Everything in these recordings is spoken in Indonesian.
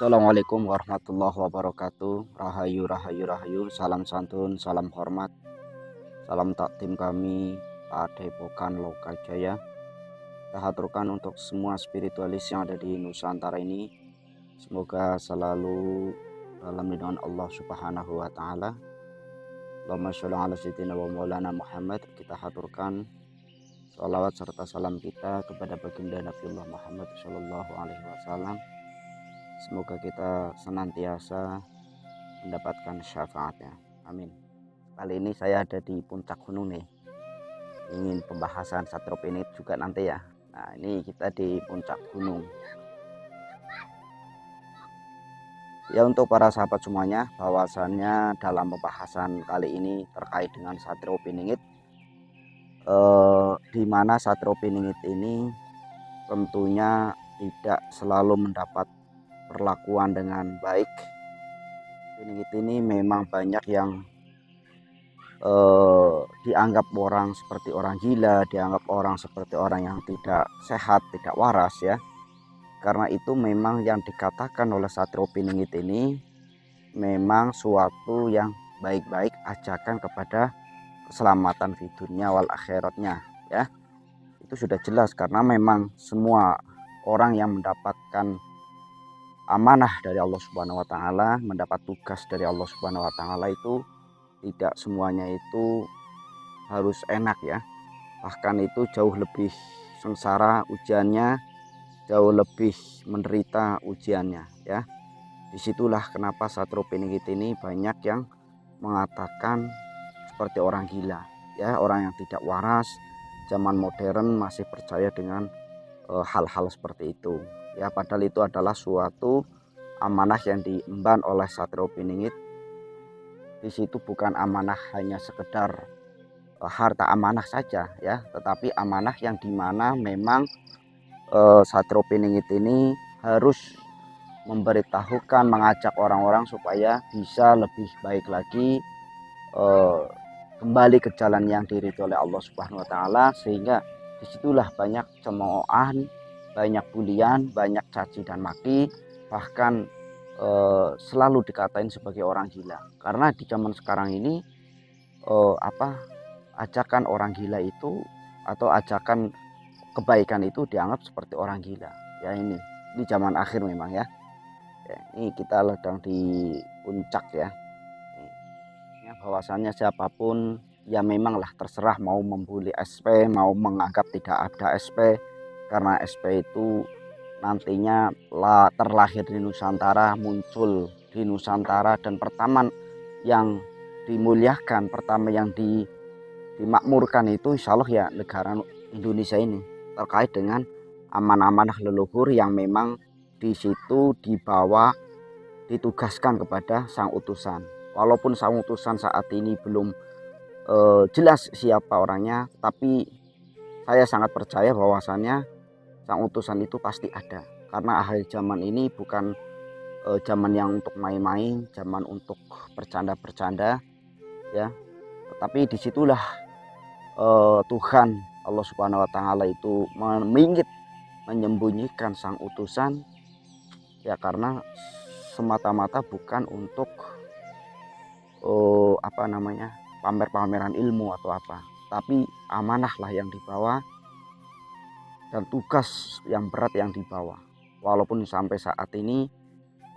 Assalamualaikum warahmatullahi wabarakatuh. Rahayu, rahayu, rahayu. Salam santun, salam hormat. Salam takdim kami Padepokan Lokajaya. Kita haturkan untuk semua spiritualis yang ada di Nusantara ini. Semoga selalu dalam lindungan Allah Subhanahu wa taala. Allahumma sholli ala sayyidina wa maulana Muhammad. Kita haturkan sholawat serta salam kita kepada baginda Nabiullah Muhammad sallallahu alaihi wasallam. Semoga kita senantiasa mendapatkan syafaatnya. Amin. Kali ini saya ada di puncak gunung nih. Ingin pembahasan satropenit juga nanti ya. Nah, ini kita di puncak gunung. Ya, untuk para sahabat semuanya, bahwasannya dalam pembahasan kali ini terkait dengan satropeningit, di mana satropeningit ini tentunya tidak selalu mendapat perlakuan dengan baik. Peningit ini memang banyak yang dianggap orang seperti orang gila, dianggap orang seperti orang yang tidak sehat, tidak waras ya. Karena itu memang yang dikatakan oleh satropeningit ini memang suatu yang baik-baik, ajakan kepada keselamatan di dunia wal akhiratnya ya. Itu sudah jelas karena memang semua orang yang mendapatkan amanah dari Allah Subhanahu wa taala, mendapat tugas dari Allah Subhanahu wa taala itu tidak semuanya itu harus enak ya. Bahkan itu jauh lebih sengsara ujiannya, jauh lebih menderita ujiannya ya. Disitulah kenapa satropeningit ini banyak yang mengatakan seperti orang gila ya, orang yang tidak waras. Zaman modern masih percaya dengan hal-hal seperti itu ya, padahal itu adalah suatu amanah yang diemban oleh satropeningit. Di situ bukan amanah hanya sekedar harta amanah saja ya, tetapi amanah yang dimana memang satropeningit ini harus memberitahukan, mengajak orang-orang supaya bisa lebih baik lagi, kembali ke jalan yang diridhoi oleh Allah Subhanahu wa taala. Sehingga disitulah banyak cemoohan, banyak bulian, banyak caci dan maki, bahkan selalu dikatain sebagai orang gila. Karena di zaman sekarang ini ajakan orang gila itu atau ajakan kebaikan itu dianggap seperti orang gila ya. Ini zaman akhir memang ya. Ini kita sedang di puncak ya. Ya, bahwasannya siapapun ya memanglah terserah mau membuli SP, mau menganggap tidak ada SP, karena SP itu nantinya terlahir di Nusantara, muncul di Nusantara, dan pertama yang dimuliakan, pertama yang dimakmurkan itu insya Allah ya negara Indonesia ini, terkait dengan amanah-amanah leluhur yang memang di situ dibawa, ditugaskan kepada sang utusan. Walaupun sang utusan saat ini belum jelas siapa orangnya, tapi saya sangat percaya bahwasannya sang utusan itu pasti ada. Karena akhir zaman ini bukan zaman yang untuk main-main, zaman untuk bercanda-bercanda ya. Tetapi disitulah Tuhan Allah Subhanahu wa taala itu menyembunyikan sang utusan ya, karena semata-mata bukan untuk pamer-pameran ilmu atau apa, tapi amanahlah yang dibawa dan tugas yang berat yang dibawa. Walaupun sampai saat ini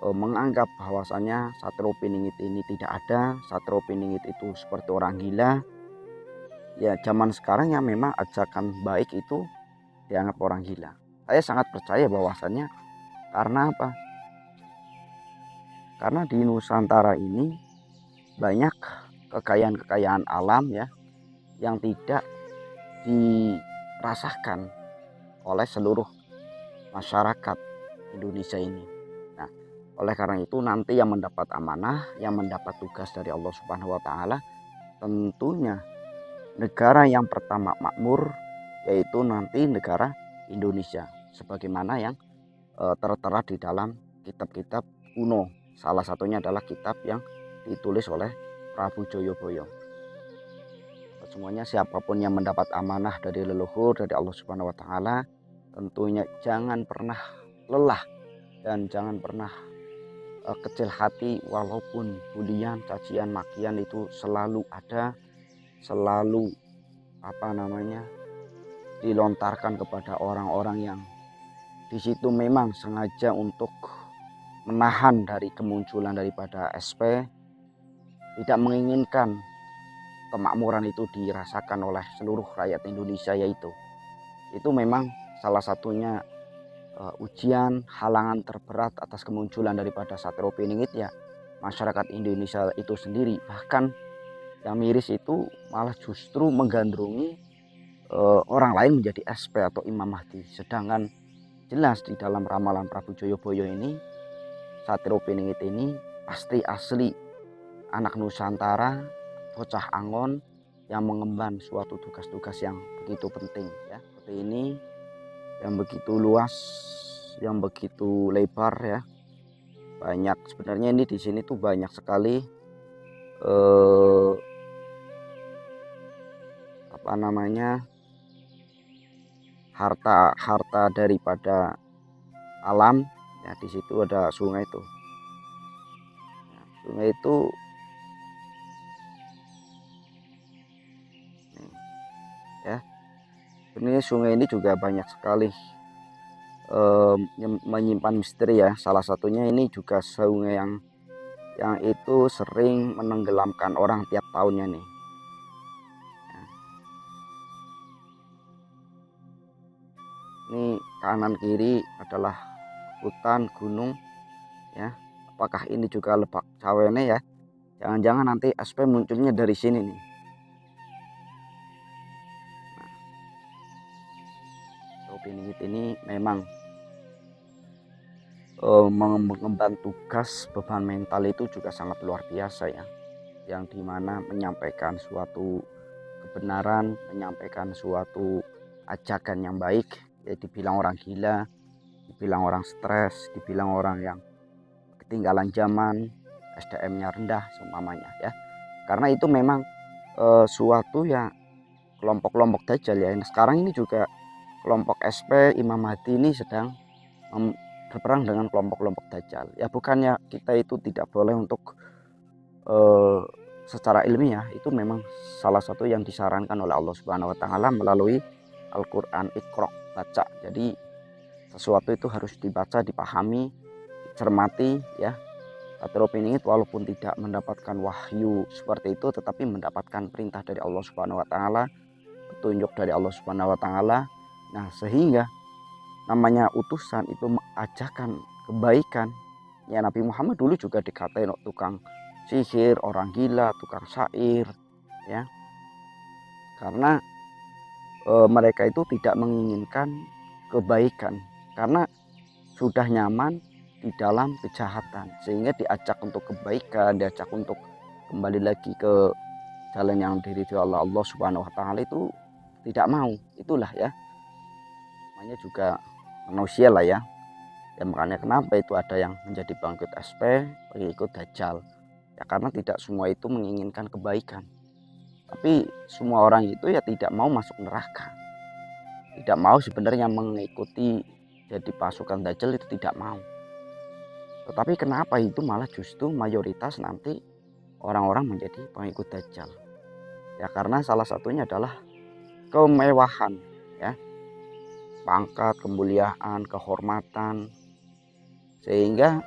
menganggap bahwasannya satropeningit ini tidak ada, satropeningit itu seperti orang gila ya. Zaman sekarang ya memang ajakan baik itu dianggap orang gila. Saya sangat percaya bahwasannya karena apa? Karena di Nusantara ini banyak kekayaan-kekayaan alam ya yang tidak dirasakan oleh seluruh masyarakat Indonesia ini. Nah, oleh karena itu nanti yang mendapat amanah, yang mendapat tugas dari Allah Subhanahu wa taala, tentunya negara yang pertama makmur yaitu nanti negara Indonesia, sebagaimana yang tertera di dalam kitab-kitab kuno. Salah satunya adalah kitab yang ditulis oleh Prabu Joyoboyo. Semuanya siapapun yang mendapat amanah dari leluhur, dari Allah Subhanahu wa taala, tentunya jangan pernah lelah dan jangan pernah kecil hati, walaupun bulian, cacian, makian itu selalu ada, selalu dilontarkan kepada orang-orang yang di situ memang sengaja untuk menahan dari kemunculan daripada SP, tidak menginginkan kemakmuran itu dirasakan oleh seluruh rakyat Indonesia, yaitu itu memang salah satunya ujian halangan terberat atas kemunculan daripada Satrio Piningit ya masyarakat Indonesia itu sendiri. Bahkan yang miris itu malah justru menggandrungi orang lain menjadi SP atau Imam Mahdi. Sedangkan jelas di dalam ramalan Prabu Joyoboyo ini, Satrio Piningit ini pasti asli anak Nusantara, bocah Angon yang mengemban suatu tugas-tugas yang begitu penting ya. Seperti ini yang begitu luas, yang begitu lebar ya. Banyak sebenarnya ini di sini tuh banyak sekali harta daripada alam ya. Di situ ada sungai itu. Nah, sungai itu ya. Sebenarnya sungai ini juga banyak sekali menyimpan misteri ya. Salah satunya ini juga sungai yang itu sering menenggelamkan orang tiap tahunnya nih. Ini kanan kiri adalah hutan gunung ya. Apakah ini juga Lebak Cawene ya? Jangan-jangan nanti SP munculnya dari sini nih. Nah, Piningit ini memang mengemban tugas beban mental itu juga sangat luar biasa ya, yang dimana menyampaikan suatu kebenaran, menyampaikan suatu ajakan yang baik ya, dibilang orang gila, dibilang orang stres, dibilang orang yang ketinggalan zaman, SDM-nya rendah seumpamanya ya. Karena itu memang suatu ya kelompok-kelompok dajjal ya. Sekarang ini juga kelompok SP Imam Mahdi ini sedang berperang dengan kelompok-kelompok dajjal. Ya bukannya kita itu tidak boleh untuk secara ilmiah, itu memang salah satu yang disarankan oleh Allah Subhanahu wa taala melalui Al-Qur'an, Iqra, baca. Jadi sesuatu itu harus dibaca, dipahami, dicermati ya. Satrio Piningit walaupun tidak mendapatkan wahyu seperti itu, tetapi mendapatkan perintah dari Allah Subhanahu wa taala, petunjuk dari Allah Subhanahu wa taala. Nah, sehingga namanya utusan itu mengajarkan kebaikan. Ya Nabi Muhammad dulu juga dikatain tukang sihir, orang gila, tukang syair ya. Karena mereka itu tidak menginginkan kebaikan karena sudah nyaman di dalam kejahatan, sehingga diajak untuk kebaikan, diajak untuk kembali lagi ke jalan yang diridhoi Allah Subhanahu wa taala itu tidak mau. Itulah ya, namanya juga manusia lah ya. Ya makanya kenapa itu ada yang menjadi pengikut SP, pengikut Dajjal. Ya karena tidak semua itu menginginkan kebaikan. Tapi semua orang itu ya tidak mau masuk neraka. Tidak mau sebenarnya mengikuti jadi pasukan Dajjal, itu tidak mau. Tetapi kenapa itu malah justru mayoritas nanti orang-orang menjadi pengikut Dajjal? Ya karena salah satunya adalah kemewahan ya. Pangkat, kemuliaan, kehormatan, sehingga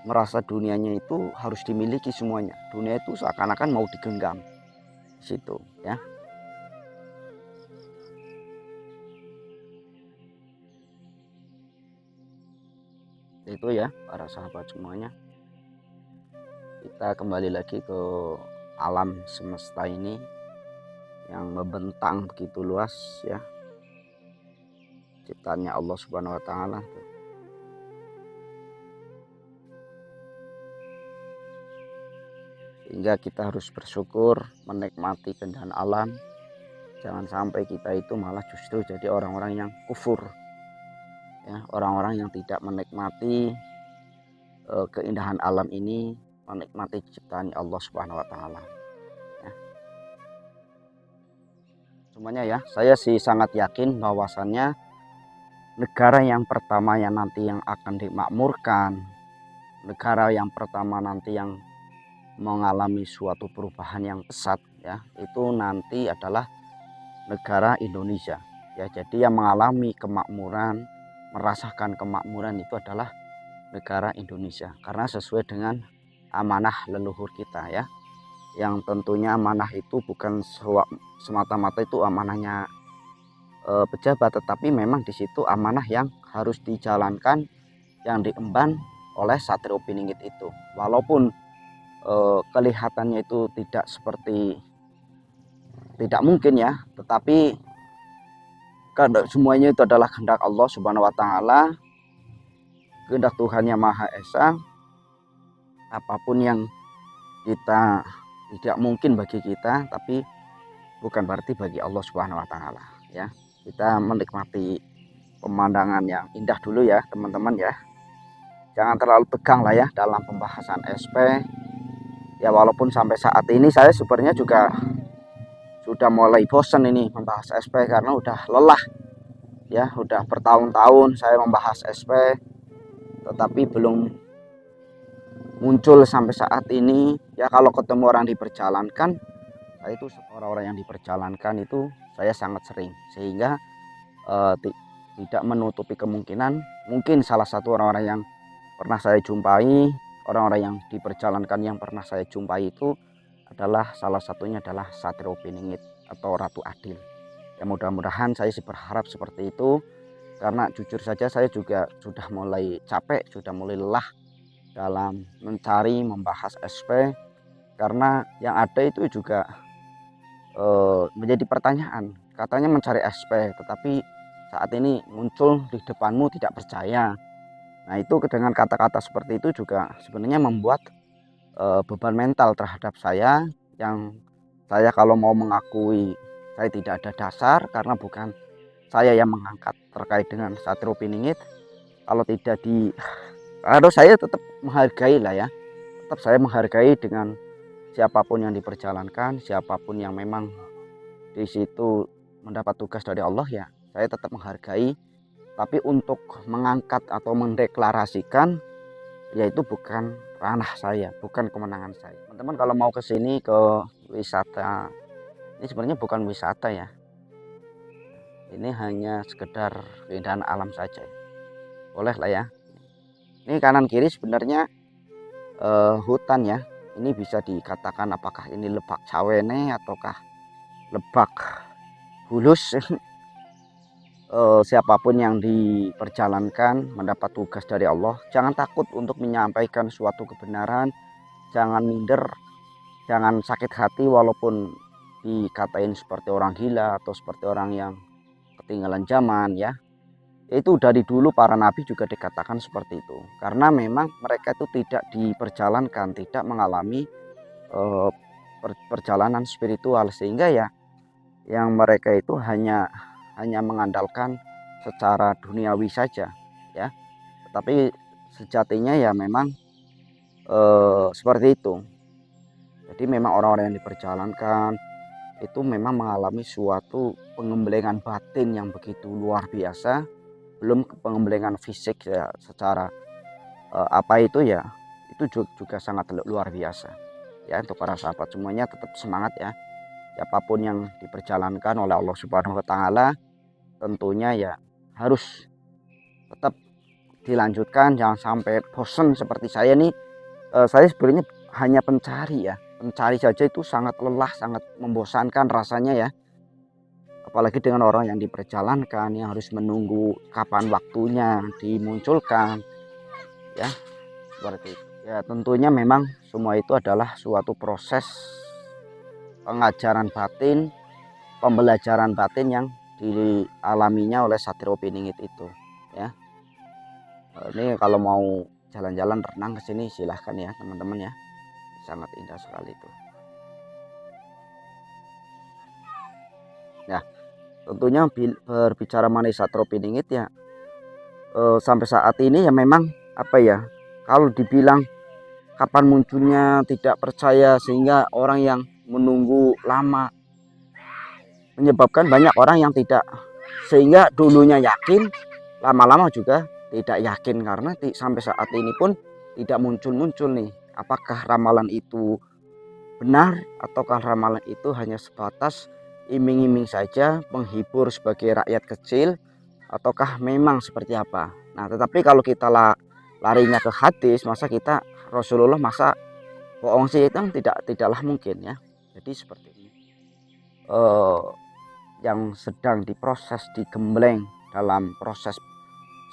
merasa dunianya itu harus dimiliki semuanya. Dunia itu seakan-akan mau digenggam di situ ya. Itu ya para sahabat semuanya, kita kembali lagi ke alam semesta ini yang membentang begitu luas ya, ciptaannya Allah Subhanahu wa taala. Sehingga kita harus bersyukur, menikmati keindahan alam. Jangan sampai kita itu malah justru jadi orang-orang yang kufur ya, orang-orang yang tidak menikmati keindahan alam ini, menikmati ciptaan Allah Subhanahu wa taala ya. Semuanya ya, saya sih sangat yakin bahwasannya negara yang pertama yang nanti yang akan dimakmurkan, negara yang pertama nanti yang mengalami suatu perubahan yang pesat ya, itu nanti adalah negara Indonesia ya. Jadi yang mengalami kemakmuran, merasakan kemakmuran itu adalah negara Indonesia, karena sesuai dengan amanah leluhur kita ya, yang tentunya amanah itu bukan semata-mata itu amanahnya pejabat, tetapi memang di situ amanah yang harus dijalankan, yang diemban oleh Satrio Piningit itu. Walaupun kelihatannya itu tidak seperti tidak mungkin ya, tetapi semuanya itu adalah kehendak Allah Subhanahu wa taala, kehendak Tuhan yang Maha Esa. Apapun yang kita tidak mungkin bagi kita, tapi bukan berarti bagi Allah Subhanahu wa taala ya. Kita menikmati pemandangan yang indah dulu ya teman-teman ya. Jangan terlalu tegang lah ya dalam pembahasan SP. Ya walaupun sampai saat ini saya sebenarnya juga sudah mulai bosan ini membahas SP, karena udah lelah ya, udah bertahun-tahun saya membahas SP tetapi belum muncul sampai saat ini ya. Kalau ketemu orang diperjalankan, saya itu orang-orang yang diperjalankan itu saya sangat sering, sehingga tidak menutupi kemungkinan mungkin salah satu orang-orang yang pernah saya jumpai, orang-orang yang diperjalankan yang pernah saya jumpai itu adalah salah satunya adalah Satrio Piningit atau Ratu Adil. Ya mudah-mudahan saya sih berharap seperti itu, karena jujur saja saya juga sudah mulai capek, sudah mulai lelah dalam mencari membahas SP, karena yang ada itu juga menjadi pertanyaan. Katanya mencari SP, tetapi saat ini muncul di depanmu tidak percaya. Nah itu dengan kata-kata seperti itu juga sebenarnya membuat beban mental terhadap saya, yang saya kalau mau mengakui saya tidak ada dasar, karena bukan saya yang mengangkat terkait dengan Satrio Piningit. Kalau tidak harus saya tetap menghargai lah ya, tetap saya menghargai dengan siapapun yang diperjalankan, siapapun yang memang di situ mendapat tugas dari Allah ya, saya tetap menghargai. Tapi untuk mengangkat atau mendeklarasikan, yaitu bukan ranah saya, bukan kemenangan saya. Teman-teman kalau mau ke sini ke wisata, ini sebenarnya bukan wisata ya, ini hanya sekedar keindahan alam saja, boleh lah ya. Ini kanan kiri sebenarnya hutan ya. Ini bisa dikatakan apakah ini Lebak Cawene ataukah Lebak Bulus. Siapapun yang diperjalankan mendapat tugas dari Allah, jangan takut untuk menyampaikan suatu kebenaran, jangan minder, jangan sakit hati walaupun dikatain seperti orang gila atau seperti orang yang ketinggalan zaman ya. Itu dari dulu para nabi juga dikatakan seperti itu, karena memang mereka itu tidak diperjalankan, tidak mengalami perjalanan spiritual, sehingga ya yang mereka itu hanya mengandalkan secara duniawi saja ya. Tetapi sejatinya ya memang seperti itu. Jadi memang orang-orang yang diperjalankan itu memang mengalami suatu pengembelengan batin yang begitu luar biasa, belum pengembelengan fisik ya, secara apa itu ya, itu juga sangat luar biasa ya. Untuk para sahabat semuanya tetap semangat ya, siapapun yang diperjalankan oleh Allah Subhanahu wa taala, tentunya ya harus tetap dilanjutkan, jangan sampai bosan seperti saya nih. Saya sebenarnya hanya pencari ya, mencari saja itu sangat lelah, sangat membosankan rasanya ya. Apalagi dengan orang yang diperjalankan, yang harus menunggu kapan waktunya dimunculkan ya, seperti itu. Ya tentunya memang semua itu adalah suatu proses pengajaran batin, pembelajaran batin yang dialaminya oleh Satrio Piningit itu ya. Ini kalau mau jalan-jalan renang ke sini silahkan ya teman-teman ya, sangat indah sekali itu. Nah tentunya berbicara mengenai Satrio Piningit ya, sampai saat ini ya memang apa ya, kalau dibilang kapan munculnya tidak percaya, sehingga orang yang menunggu lama, menyebabkan banyak orang yang tidak, sehingga dulunya yakin lama-lama juga tidak yakin, karena sampai saat ini pun tidak muncul-muncul nih, apakah ramalan itu benar ataukah ramalan itu hanya sebatas iming-iming saja, menghibur sebagai rakyat kecil, ataukah memang seperti apa. Nah, tetapi kalau kita larinya ke hadis, masa kita Rasulullah masa bohong sih, itu tidaklah mungkin ya. Jadi seperti ini. Yang sedang diproses, digembleng dalam proses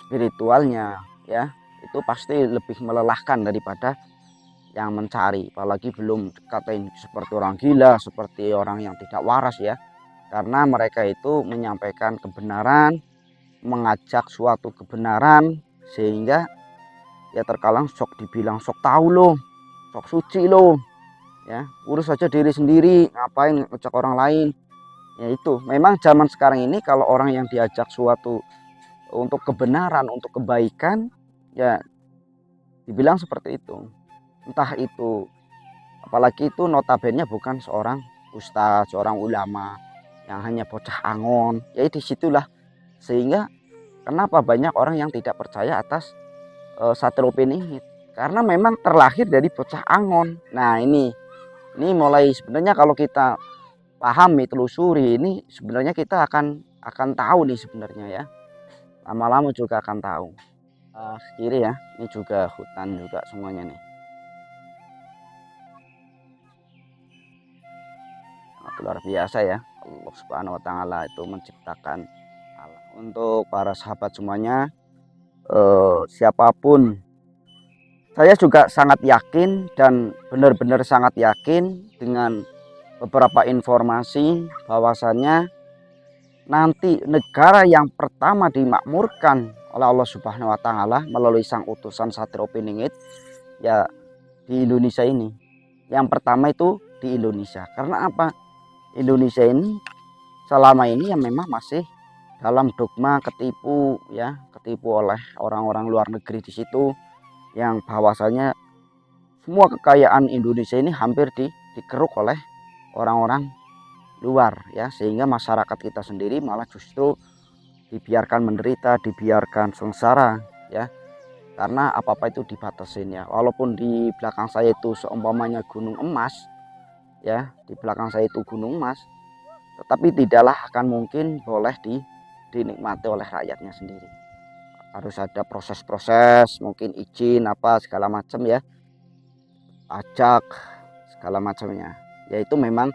spiritualnya ya, itu pasti lebih melelahkan daripada yang mencari, apalagi belum dikatain seperti orang gila, seperti orang yang tidak waras ya, karena mereka itu menyampaikan kebenaran, mengajak suatu kebenaran, sehingga ya terkadang sok dibilang sok tahu loh, sok suci loh ya, urus saja diri sendiri, ngapain ngajak orang lain. Ya itu memang zaman sekarang ini kalau orang yang diajak suatu untuk kebenaran, untuk kebaikan, ya dibilang seperti itu. Entah itu, apalagi itu notabene bukan seorang ustadz, seorang ulama, yang hanya bocah angon. Ya disitulah sehingga kenapa banyak orang yang tidak percaya atas Satriopin ini, karena memang terlahir dari bocah angon. Nah ini mulai sebenarnya kalau kita pahami, telusuri, ini sebenarnya kita akan tahu nih sebenarnya ya. Lama-lama juga akan tahu. Kiri ya, ini juga hutan juga semuanya nih. Sangat luar biasa ya. Allah Subhanahu wa taala itu menciptakan alam. Untuk para sahabat semuanya, siapapun, saya juga sangat yakin dan benar-benar sangat yakin dengan beberapa informasi bahwasannya nanti negara yang pertama dimakmurkan oleh Allah Subhanahu wa taala melalui sang utusan Satriopiningit ya di Indonesia ini. Yang pertama itu di Indonesia. Karena apa? Indonesia ini selama ini yang memang masih dalam dogma ketipu ya, ketipu oleh orang-orang luar negeri di situ, yang bahwasanya semua kekayaan Indonesia ini hampir dikeruk oleh orang-orang luar ya, sehingga masyarakat kita sendiri malah justru dibiarkan menderita, dibiarkan sengsara ya, karena apa-apa itu dibatasin ya. Walaupun di belakang saya itu seumpamanya gunung emas ya, di belakang saya itu gunung emas, tetapi tidaklah akan mungkin boleh dinikmati oleh rakyatnya sendiri. Harus ada proses-proses, mungkin izin apa segala macam ya, pajak segala macamnya. Yaitu memang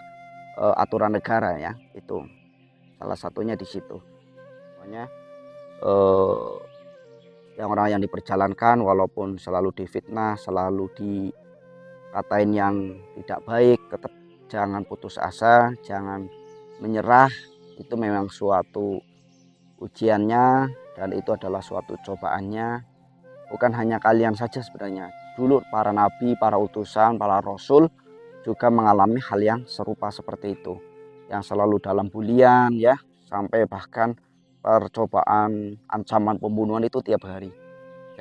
aturan negara ya, itu salah satunya di situ. Makanya yang orang yang diperjalankan walaupun selalu difitnah, selalu dikatain yang tidak baik, tetap jangan putus asa, jangan menyerah. Itu memang suatu ujiannya dan itu adalah suatu cobaannya. Bukan hanya kalian saja sebenarnya, dulu para nabi, para utusan, para rasul juga mengalami hal yang serupa seperti itu, yang selalu dalam bulian ya, sampai bahkan percobaan, ancaman pembunuhan itu tiap hari.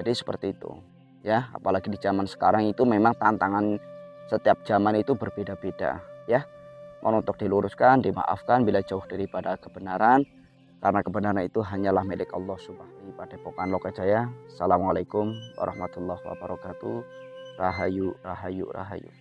Jadi seperti itu ya, apalagi di zaman sekarang itu memang tantangan setiap zaman itu berbeda-beda ya. Mohon untuk diluruskan, dimaafkan bila jauh daripada kebenaran, karena kebenaran itu hanyalah milik Allah Subhanahu wa taala. Padepokan Lokajaya. Assalamualaikum warahmatullahi wabarakatuh. Rahayu, rahayu, rahayu.